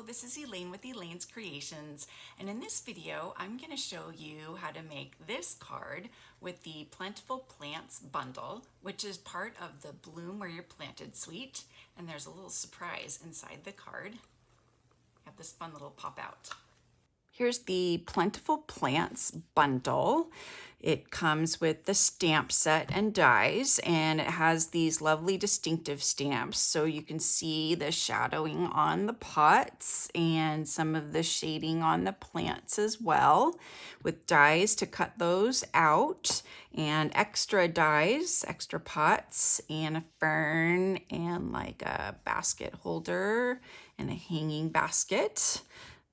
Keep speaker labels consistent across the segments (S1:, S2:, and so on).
S1: this is Elaine with Elaine's Creations, and in this video I'm going to show you how to make this card with the Plentiful Plants bundle, which is part of the Bloom Where You're Planted suite, and there's a little surprise inside the card. You have this fun little pop out. Here's the Plentiful Plants bundle. It comes with the stamp set and dies, and it has these lovely distinctive stamps, so you can see the shadowing on the pots and some of the shading on the plants as well, with dies to cut those out, and extra dies, extra pots, and a fern, and like a basket holder and a hanging basket.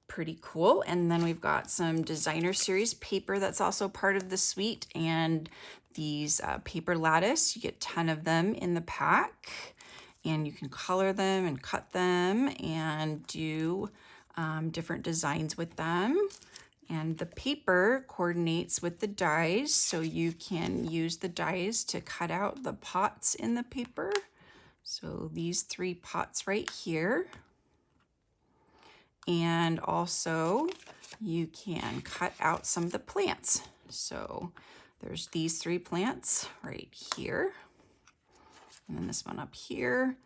S1: Pretty cool. And then we've got some designer series paper that's also part of the suite, and these paper lattice. You get 10 of them in the pack, and you can color them and cut them and do different designs with them. And the paper coordinates with the dies, so you can use the dies to cut out the pots in the paper. So these 3 pots right here. And also you can cut out some of the plants. So there's these 3 plants right here, and then this one up here,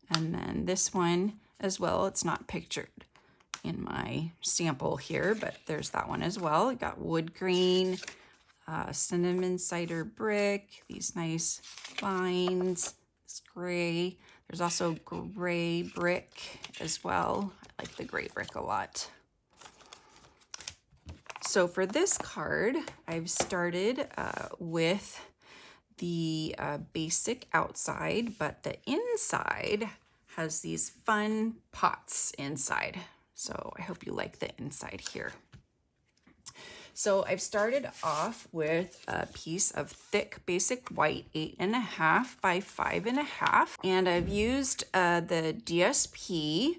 S1: and then this one as well. It's not pictured in my sample here, but there's that one as well. You got wood green, cinnamon cider brick, these nice vines, this gray. There's also gray brick as well. I like the gray brick a lot. So for this card, I've started with the basic outside, but the inside has these fun pots inside. So I hope you like the inside here. So I've started off with a piece of thick basic white 8.5 by 5.5, and I've used the DSP,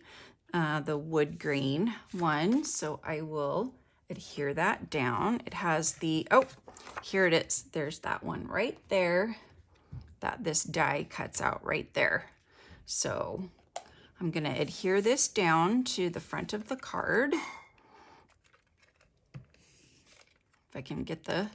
S1: the wood green one. So I will adhere that down. It has the, oh, here it is. There's that one right there that this die cuts out right there. So I'm going to adhere this down to the front of the card. If I can get the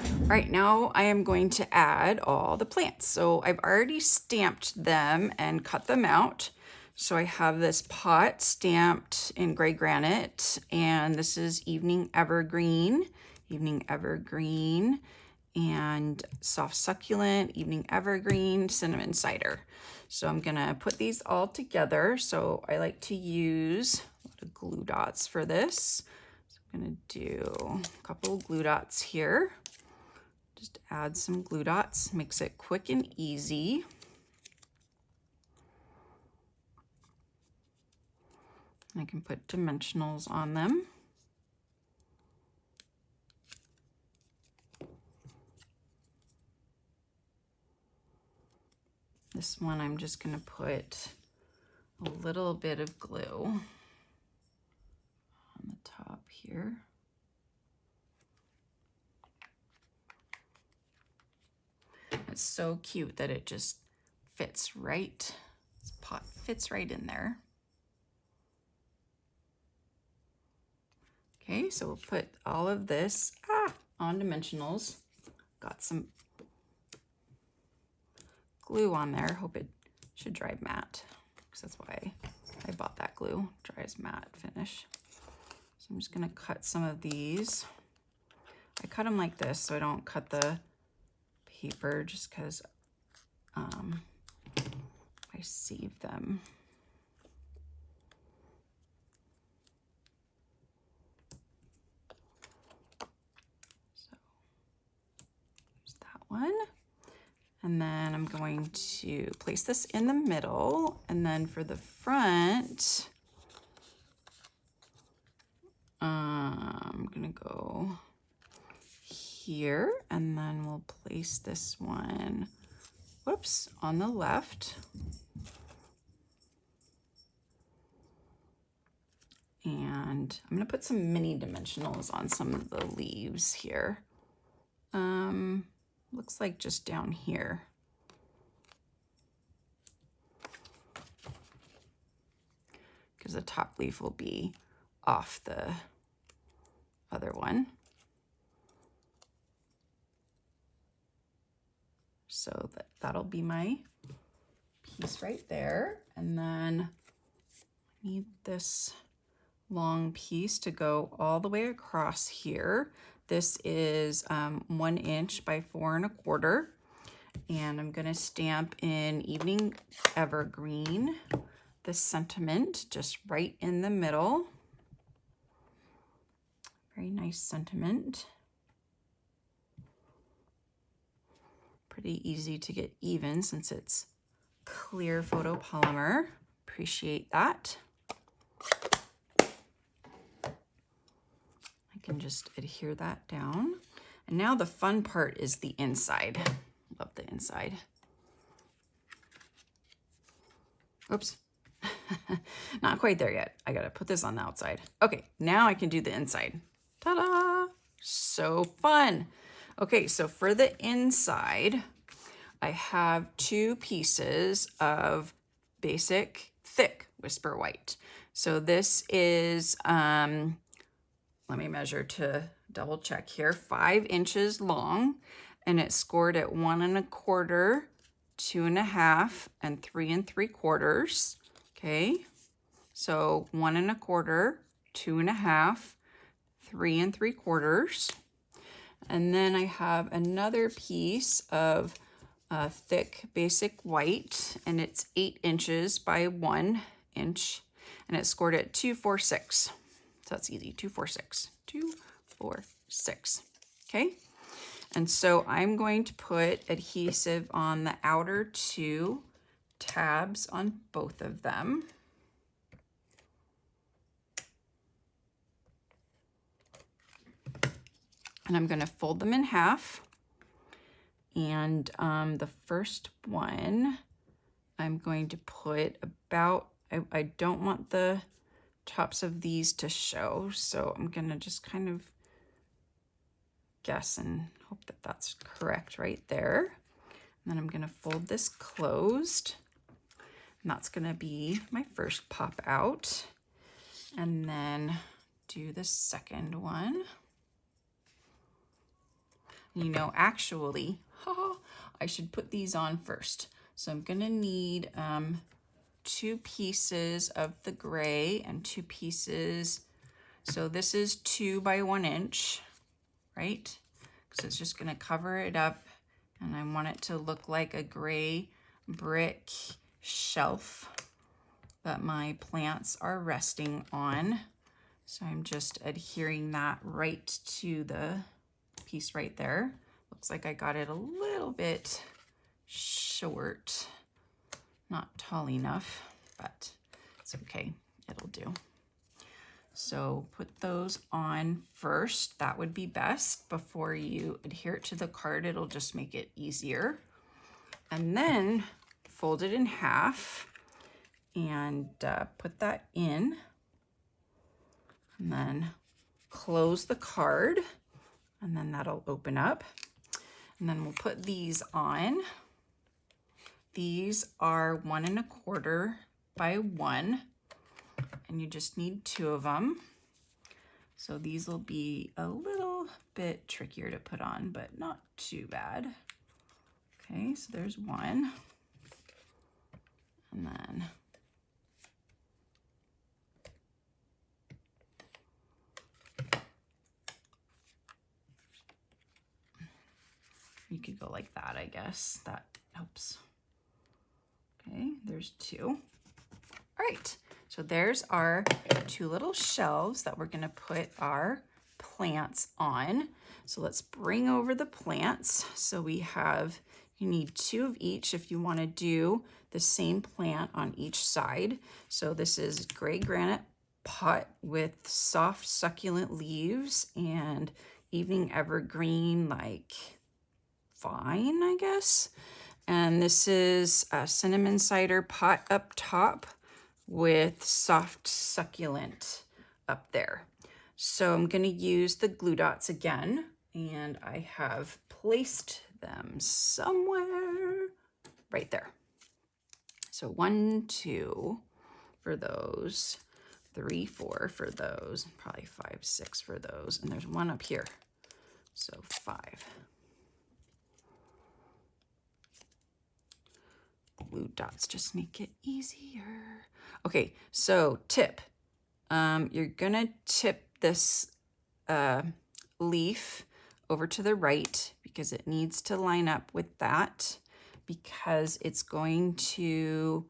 S1: All right, now I am going to add all the plants. So I've already stamped them and cut them out. So I have this pot stamped in gray granite, and this is evening evergreen, and soft succulent, evening evergreen, cinnamon cider. So I'm gonna put these all together. So I like to use a lot of glue dots for this. So I'm gonna do a couple of glue dots here. Just add some glue dots, makes it quick and easy. I can put dimensionals on them. This one I'm just going to put a little bit of glue on the top here. It's so cute that it just fits right, this pot fits right in there. Okay, so we'll put all of this on dimensionals. Got some glue on there. Hope it should dry matte, because that's why I bought that glue. Dries matte finish. So I'm just gonna cut some of these. I cut them like this so I don't cut the paper, just because I save them. So there's that one. And then I'm going to place this in the middle, and then for the front, I'm gonna go here, and then we'll place this one, whoops, on the left. And I'm gonna put some mini dimensionals on some of the leaves here. Looks like just down here. Because the top leaf will be off the other one. So that'll be my piece right there. And then I need this long piece to go all the way across here. This is 1 inch by 4 1/4. And I'm gonna stamp in Evening Evergreen, the sentiment just right in the middle. Very nice sentiment. Pretty easy to get even since it's clear photopolymer. Appreciate that. I can just adhere that down. And now the fun part is the inside. Love the inside. Oops. Not quite there yet. I gotta put this on the outside. Okay, now I can do the inside. Ta-da! So fun. Okay, so for the inside, I have 2 pieces of basic thick Whisper White. So this is, let me measure to double check here, 5 inches long, and it's scored at 1 1/4, 2 1/2, and 3 3/4. Okay, so 1 1/4, 2 1/2, 3 3/4. And then I have another piece of thick basic white, and it's 8 inches by 1 inch, and it's scored at 2 4 6. So that's easy, 2 4 6, 2 4 6. Okay, and so I'm going to put adhesive on the outer 2 tabs on both of them. And I'm going to fold them in half. And the first one, I'm going to put about, I don't want the tops of these to show, so I'm going to just kind of guess and hope that that's correct right there. And then I'm going to fold this closed. And that's going to be my first pop out. And then do the second one. You know, actually, I should put these on first. So I'm gonna need 2 pieces of the gray and 2 pieces. So this is 2 by 1 inch, right? Because it's just gonna cover it up, and I want it to look like a gray brick shelf that my plants are resting on. So I'm just adhering that right to the piece right there. Looks like I got it a little bit short, not tall enough, but it's okay, it'll do. So put those on first. That would be best before you adhere it to the card. It'll just make it easier. And then fold it in half and put that in, and then close the card, and then that'll open up. And then we'll put these on. These are 1 1/4 by 1, and you just need 2 of them. So these will be a little bit trickier to put on, but not too bad. Okay, so there's 1. And then you could go like that, I guess. That helps. Okay, there's 2. All right, so there's our 2 little shelves that we're gonna put our plants on. So let's bring over the plants. So we have, you need 2 of each if you wanna do the same plant on each side. So this is gray granite pot with soft succulent leaves and evening evergreen like vine, I guess. And this is a cinnamon cider pot up top with soft succulent up there. So I'm going to use the glue dots again. And I have placed them somewhere right there. So 1, 2 for those, 3, 4 for those, probably 5, 6 for those, and there's one up here. So 5. Blue dots just make it easier. Okay, so tip. You're gonna tip this leaf over to the right because it needs to line up with that, because it's going to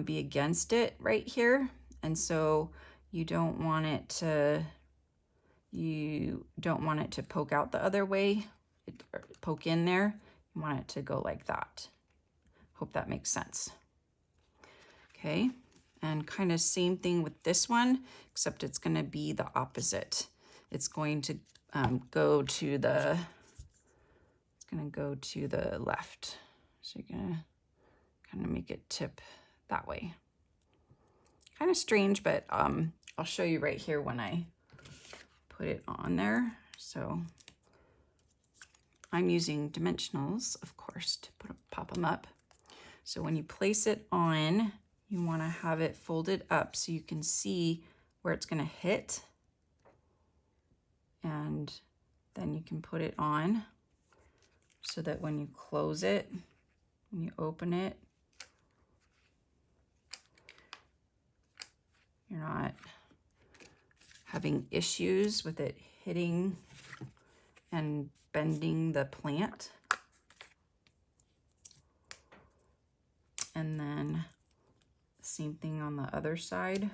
S1: be against it right here. And so you don't want it to poke out the other way, poke in there. You want it to go like that. Hope that makes sense. Okay, and kind of same thing with this one, except it's going to be the opposite. It's going to go to the left. So you're going to kind of make it tip that way. Kind of strange, but I'll show you right here when I put it on there. So I'm using dimensionals, of course, to pop them up. So when you place it on, you want to have it folded up so you can see where it's going to hit. And then you can put it on so that when you close it, when you open it, you're not having issues with it hitting and bending the plant. And then same thing on the other side.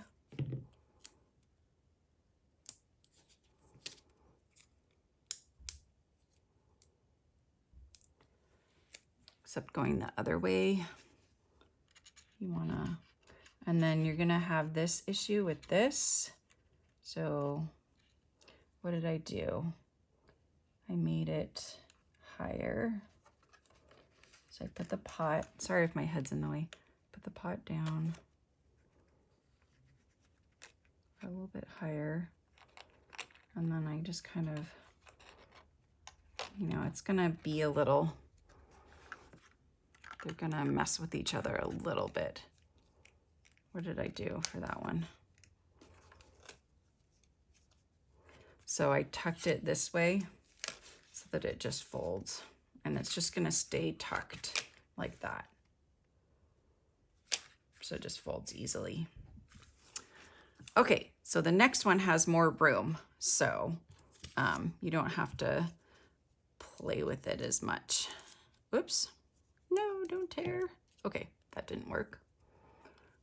S1: Except going the other way. You wanna, and then you're gonna have this issue with this. So what did I do? I made it higher. So I put the pot, sorry if my head's in the way, put the pot down a little bit higher. And then I just kind of, you know, it's gonna be a little, they're gonna mess with each other a little bit. What did I do for that one? So I tucked it this way so that it just folds, and it's just gonna stay tucked like that. So it just folds easily. Okay, so the next one has more room, so you don't have to play with it as much. Oops, no, don't tear. Okay, that didn't work.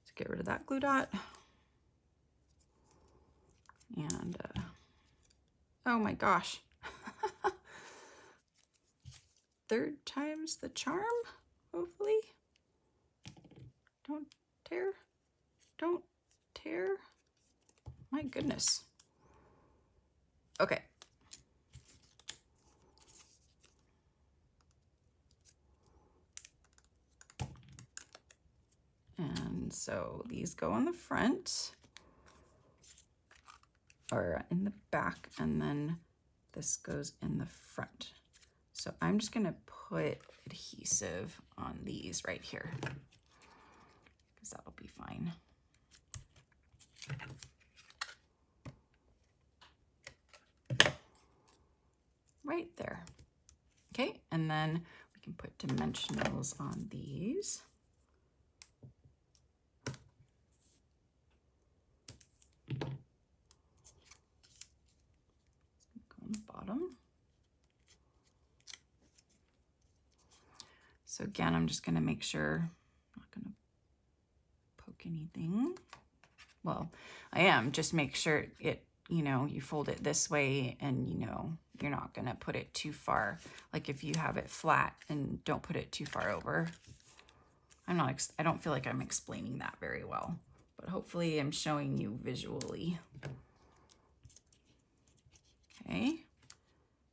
S1: Let's get rid of that glue dot. And, oh my gosh. Third time's the charm, hopefully. Don't tear, don't tear. My goodness. Okay. And so these go on the front or in the back, and then this goes in the front. So I'm just gonna put adhesive on these right here because that'll be fine. Right there. Okay, and then we can put dimensionals on these. Go on the bottom. So again, I'm just gonna make sure I'm not gonna poke anything. Well, I am, just make sure it, you know, you fold it this way and you know, you're not gonna put it too far. Like if you have it flat and don't put it too far over. I don't feel like I'm explaining that very well, but hopefully I'm showing you visually. Okay,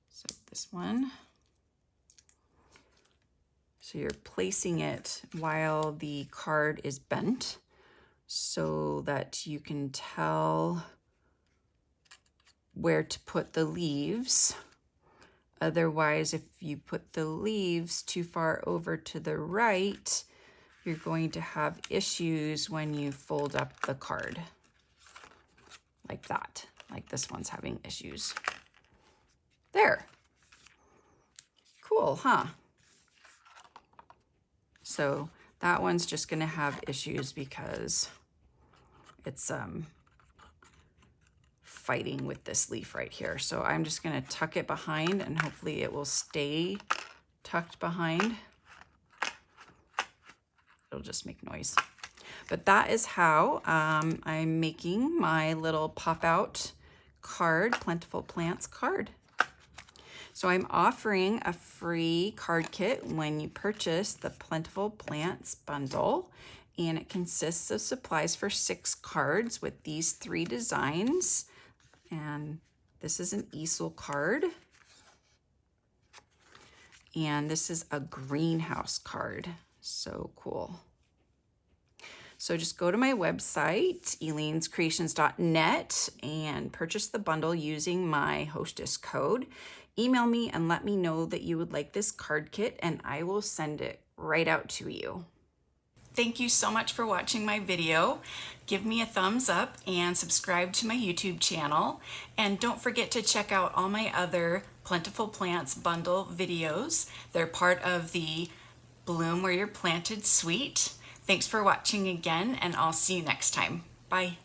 S1: so this one. So you're placing it while the card is bent so that you can tell where to put the leaves. Otherwise, if you put the leaves too far over to the right, you're going to have issues when you fold up the card. Like that, like this one's having issues. There. Cool, huh? So that one's just gonna have issues because it's fighting with this leaf right here. So I'm just gonna tuck it behind and hopefully it will stay tucked behind. It'll just make noise. But that is how I'm making my little pop-out card, Plentiful Plants card. So I'm offering a free card kit when you purchase the Plentiful Plants bundle, and it consists of supplies for 6 cards with these 3 designs. And this is an easel card. And this is a greenhouse card. So cool. So just go to my website, elainescreations.net, and purchase the bundle using my hostess code. Email me and let me know that you would like this card kit, and I will send it right out to you. Thank you so much for watching my video. Give me a thumbs up and subscribe to my YouTube channel. And don't forget to check out all my other Plentiful Plants bundle videos. They're part of the Bloom Where You're Planted suite. Thanks for watching again, and I'll see you next time. Bye.